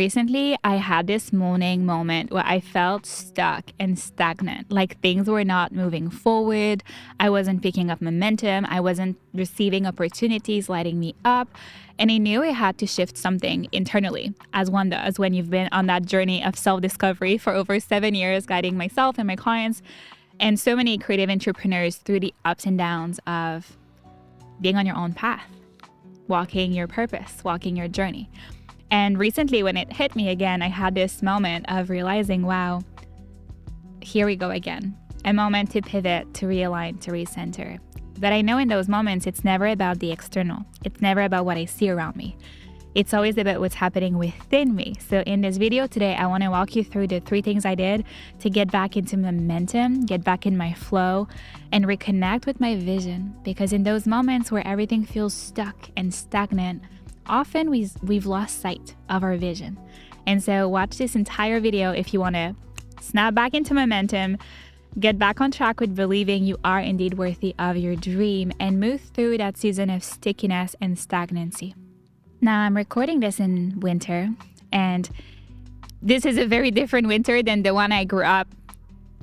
Recently, I had this morning moment where I felt stuck and stagnant, like things were not moving forward. I wasn't picking up momentum. I wasn't receiving opportunities lighting me up. And I knew I had to shift something internally, as one does when you've been on that journey of self-discovery for over 7 years, guiding myself and my clients and so many creative entrepreneurs through the ups and downs of being on your own path, walking your purpose, walking your journey. And recently when it hit me again, I had this moment of realizing, wow, here we go again. A moment to pivot, to realign, to recenter. But I know in those moments, it's never about the external. It's never about what I see around me. It's always about what's happening within me. So in this video today, I want to walk you through the 3 things I did to get back into momentum, get back in my flow, and reconnect with my vision. Because in those moments where everything feels stuck and stagnant, often we've lost sight of our vision. And so watch this entire video if you want to snap back into momentum, get back on track with believing you are indeed worthy of your dream, and move through that season of stickiness and stagnancy. Now, I'm recording this in winter, and this is a very different winter than the one I grew up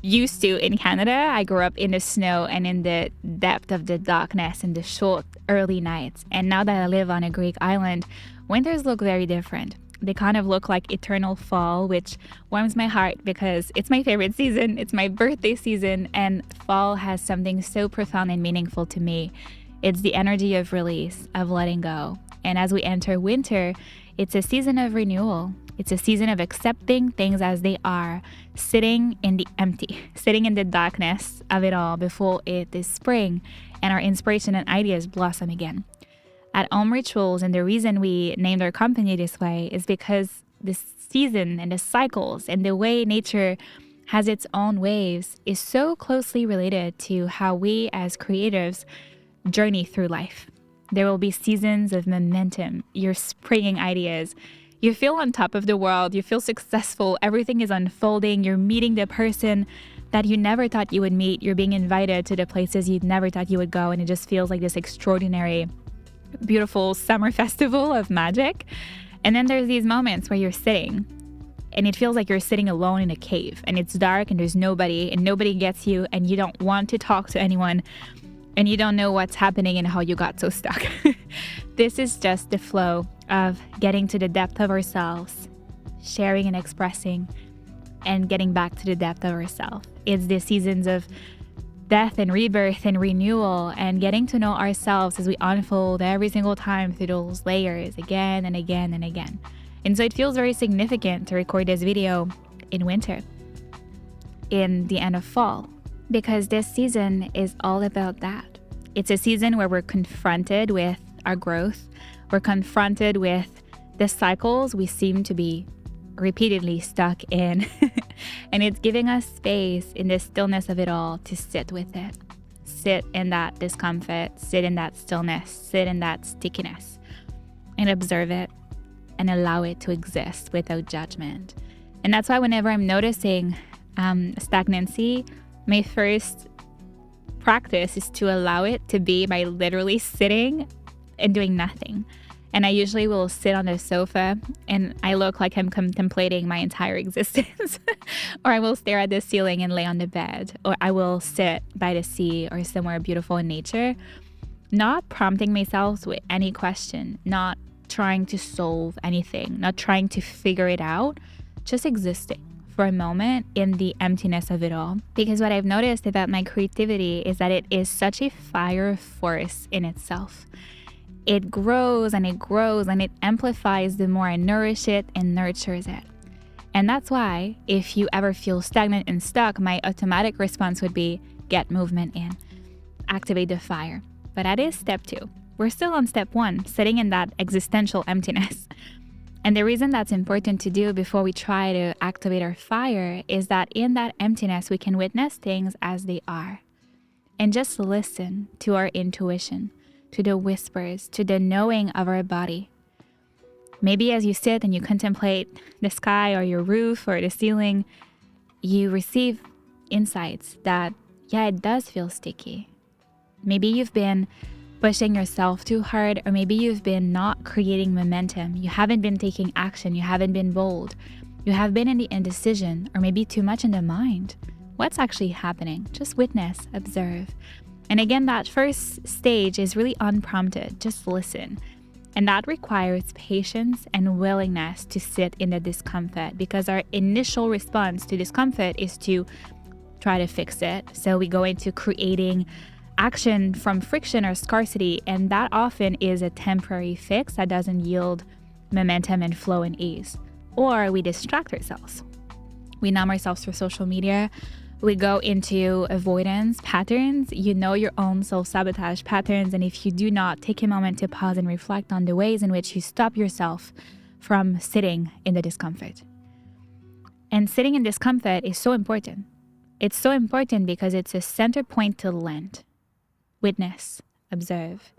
used to in Canada. I grew up in the snow and in the depth of the darkness and the short early nights. And now that I live on a Greek island, winters look very different. They kind of look like eternal fall, which warms my heart because it's my favorite season. It's my birthday season, and fall has something so profound and meaningful to me. It's the energy of release, of letting go. And as we enter winter, it's a season of renewal. It's a season of accepting things as they are, sitting in the empty, sitting in the darkness of it all before it is spring and our inspiration and ideas blossom again. At Home Rituals, and the reason we named our company this way is because this season and the cycles and the way nature has its own waves is so closely related to how we as creatives journey through life. There will be seasons of momentum. You're springing ideas. You feel on top of the world. You feel successful. Everything is unfolding. You're meeting the person that you never thought you would meet. You're being invited to the places you never thought you would go. And it just feels like this extraordinary, beautiful summer festival of magic. And then there's these moments where you're sitting and it feels like you're sitting alone in a cave and it's dark and there's nobody and nobody gets you and you don't want to talk to anyone. And you don't know what's happening and how you got so stuck. This is just the flow of getting to the depth of ourselves, sharing and expressing, and getting back to the depth of ourselves. It's the seasons of death and rebirth and renewal and getting to know ourselves as we unfold every single time through those layers again and again and again. And so it feels very significant to record this video in winter, in the end of fall. Because this season is all about that. It's a season where we're confronted with our growth. We're confronted with the cycles we seem to be repeatedly stuck in. And it's giving us space in the stillness of it all to sit with it. Sit in that discomfort, sit in that stillness, sit in that stickiness, and observe it and allow it to exist without judgment. And that's why whenever I'm noticing stagnancy, my first practice is to allow it to be by literally sitting and doing nothing. And I usually will sit on the sofa and I look like I'm contemplating my entire existence. Or I will stare at the ceiling and lay on the bed. Or I will sit by the sea or somewhere beautiful in nature, not prompting myself with any question, not trying to solve anything, not trying to figure it out, just existing for a moment in the emptiness of it all. Because what I've noticed about my creativity is that it is such a fire force in itself. It grows and it grows and it amplifies the more I nourish it and nurtures it. And that's why if you ever feel stagnant and stuck, my automatic response would be get movement in, activate the fire. But that is step 2. We're still on step 1, sitting in that existential emptiness. And the reason that's important to do before we try to activate our fire is that in that emptiness, we can witness things as they are and just listen to our intuition, to the whispers, to the knowing of our body. Maybe as you sit and you contemplate the sky or your roof or the ceiling, you receive insights that, yeah, it does feel sticky. Maybe you've been pushing yourself too hard, or maybe you've been not creating momentum. You haven't been taking action. You haven't been bold. You have been in the indecision, or maybe too much in the mind. What's actually happening? Just witness, observe. And again, that first stage is really unprompted. Just listen. And that requires patience and willingness to sit in the discomfort, because our initial response to discomfort is to try to fix it. So we go into creating action from friction or scarcity, and that often is a temporary fix that doesn't yield momentum and flow and ease. Or we distract ourselves. We numb ourselves through social media. We go into avoidance patterns, your own self-sabotage patterns. And if you do not take a moment to pause and reflect on the ways in which you stop yourself from sitting in the discomfort. And sitting in discomfort is so important. It's so important because it's a center point to land. Witness, observe.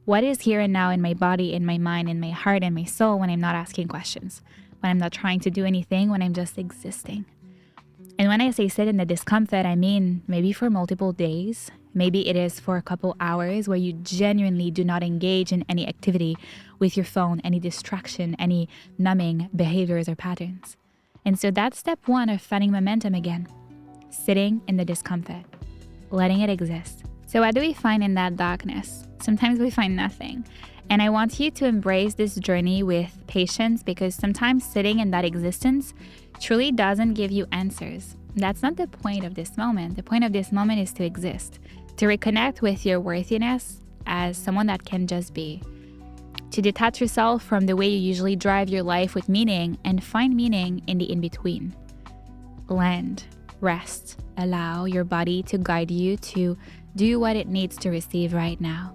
What is here and now in my body, in my mind, in my heart, and my soul when I'm not asking questions, when I'm not trying to do anything, when I'm just existing. And when I say sit in the discomfort, I mean maybe for multiple days. Maybe it is for a couple hours where you genuinely do not engage in any activity with your phone, any distraction, any numbing behaviors or patterns. And so that's step one of finding momentum again. Sitting in the discomfort, letting it exist. So what do we find in that darkness? Sometimes we find nothing. And I want you to embrace this journey with patience, because sometimes sitting in that existence truly doesn't give you answers. That's not the point of this moment. The point of this moment is to exist, to reconnect with your worthiness as someone that can just be, to detach yourself from the way you usually drive your life with meaning and find meaning in the in-between. Land, rest, allow your body to guide you to do what it needs to receive right now.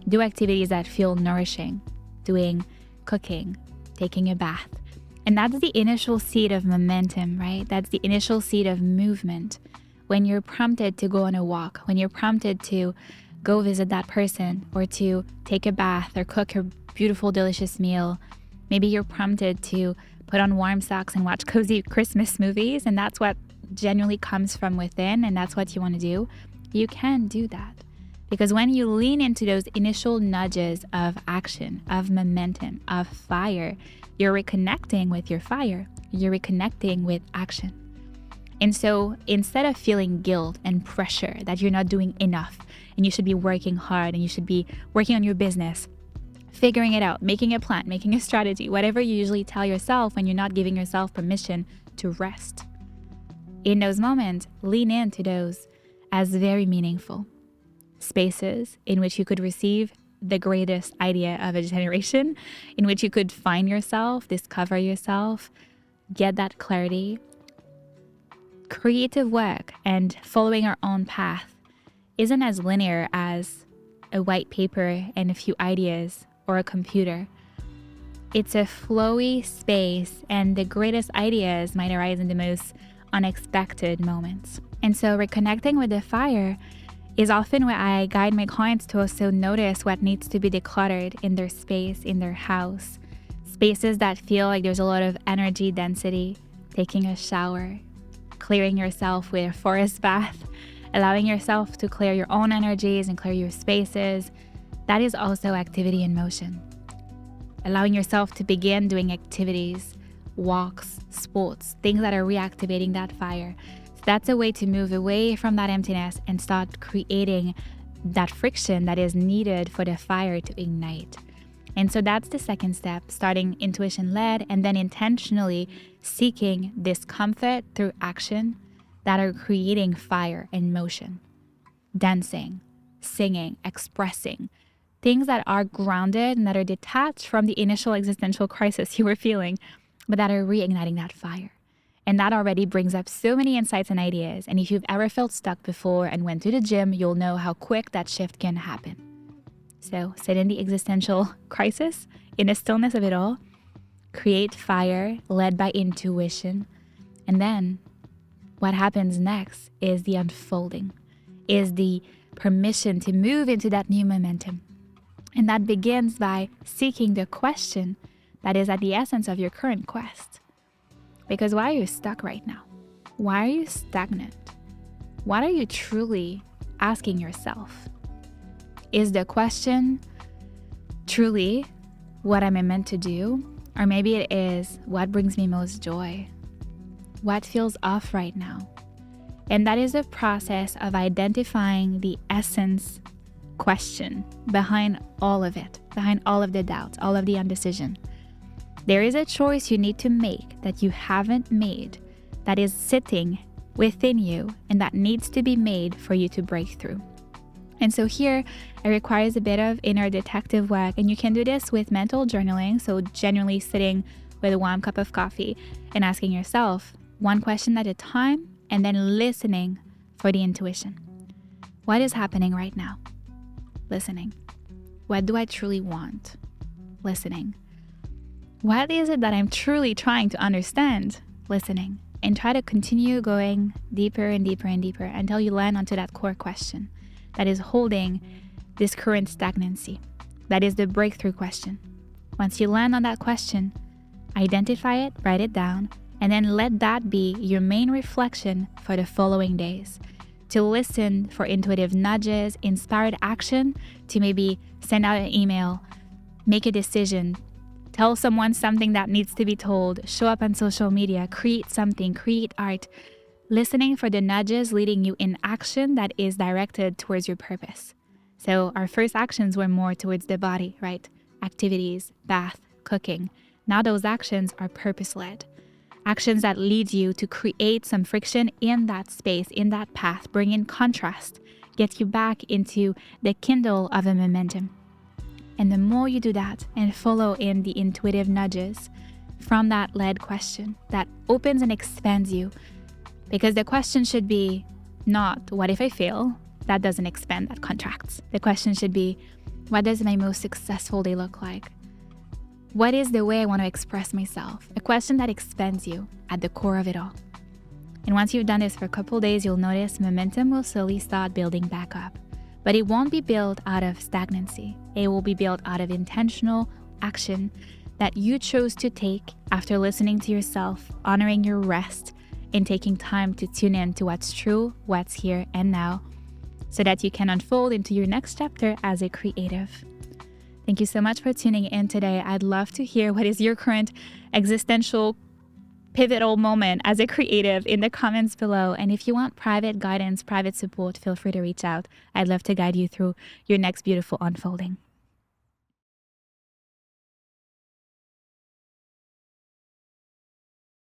Do activities that feel nourishing, doing cooking, taking a bath. And that's the initial seed of momentum, right? That's the initial seed of movement. When you're prompted to go on a walk, when you're prompted to go visit that person, or to take a bath or cook a beautiful, delicious meal, maybe you're prompted to put on warm socks and watch cozy Christmas movies, and that's what genuinely comes from within, and that's what you want to do. You can do that. Because when you lean into those initial nudges of action, of momentum, of fire, you're reconnecting with your fire. You're reconnecting with action. And so instead of feeling guilt and pressure that you're not doing enough and you should be working hard and you should be working on your business, figuring it out, making a plan, making a strategy, whatever you usually tell yourself when you're not giving yourself permission to rest. In those moments, lean into those as very meaningful spaces in which you could receive the greatest idea of a generation, in which you could find yourself, discover yourself, get that clarity. Creative work and following our own path isn't as linear as a white paper and a few ideas or a computer. It's a flowy space, and the greatest ideas might arise in the most unexpected moments. And so reconnecting with the fire is often where I guide my clients to also notice what needs to be decluttered in their space, in their house. Spaces that feel like there's a lot of energy density, taking a shower, clearing yourself with a forest bath, allowing yourself to clear your own energies and clear your spaces. That is also activity in motion. Allowing yourself to begin doing activities, walks, sports, things that are reactivating that fire. That's a way to move away from that emptiness and start creating that friction that is needed for the fire to ignite. And so that's the second step, starting intuition-led and then intentionally seeking discomfort through action that are creating fire and motion. Dancing, singing, expressing, things that are grounded and that are detached from the initial existential crisis you were feeling, but that are reigniting that fire. And that already brings up so many insights and ideas. And if you've ever felt stuck before and went to the gym, you'll know how quick that shift can happen. So sit in the existential crisis, in the stillness of it all, create fire led by intuition. And then what happens next is the unfolding, is the permission to move into that new momentum. And that begins by seeking the question that is at the essence of your current quest. Because why are you stuck right now? Why are you stagnant? What are you truly asking yourself? Is the question truly what am I meant to do? Or maybe it is what brings me most joy? What feels off right now? And that is the process of identifying the essence question behind all of it, behind all of the doubts, all of the indecision. There is a choice you need to make that you haven't made, that is sitting within you and that needs to be made for you to break through. And so here, it requires a bit of inner detective work, and you can do this with mental journaling. So genuinely sitting with a warm cup of coffee and asking yourself one question at a time, and then listening for the intuition. What is happening right now? Listening. What do I truly want? Listening. What is it that I'm truly trying to understand? Listening. And try to continue going deeper and deeper and deeper until you land onto that core question that is holding this current stagnancy. That is the breakthrough question. Once you land on that question, identify it, write it down, and then let that be your main reflection for the following days. To listen for intuitive nudges, inspired action, to maybe send out an email, make a decision, tell someone something that needs to be told, show up on social media, create something, create art. Listening for the nudges leading you in action that is directed towards your purpose. So our first actions were more towards the body, right? Activities, bath, cooking. Now those actions are purpose-led. Actions that lead you to create some friction in that space, in that path, bring in contrast, get you back into the kindle of a momentum. And the more you do that and follow in the intuitive nudges from that led question, that opens and expands you. Because the question should be not, what if I fail? That doesn't expand, that contracts. The question should be, what does my most successful day look like? What is the way I want to express myself? A question that expands you at the core of it all. And once you've done this for a couple days, you'll notice momentum will slowly start building back up. But it won't be built out of stagnancy. It will be built out of intentional action that you chose to take after listening to yourself, honoring your rest, and taking time to tune in to what's true, what's here and now, so that you can unfold into your next chapter as a creative. Thank you so much for tuning in today. I'd love to hear what is your current existential pivotal moment as a creative in the comments below. And if you want private guidance, private support, feel free to reach out. I'd love to guide you through your next beautiful unfolding.